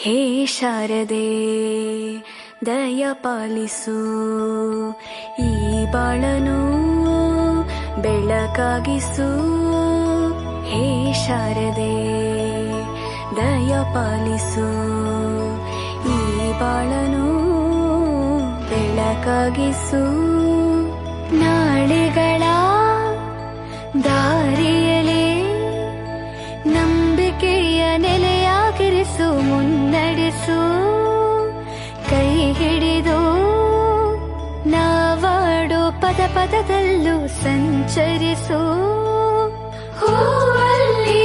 ಹೇ ಶಾರದೆ ದಯ ಪಾಲಿಸು, ಈ ಬಾಳನು ಬೆಳಕಾಗಿಸು. ಹೇ ಶಾರದೆ ದಯ ಪಾಲಿಸು, ಈ ಬಾಳನು ಬೆಳಕಾಗಿಸು. ನಾಳೆಗಳ ದಾರಿಯಲೇ ನಂಬಿಕೆಯ ನೆಲೆಯಾಗಿರಿಸು, ಮುನ್ನಡೆಸು. ಕೈ ಹಿಡಿದು ನಾವಾಡೋ ಪದ ಪದದಲ್ಲೂ ಸಂಚರಿಸು.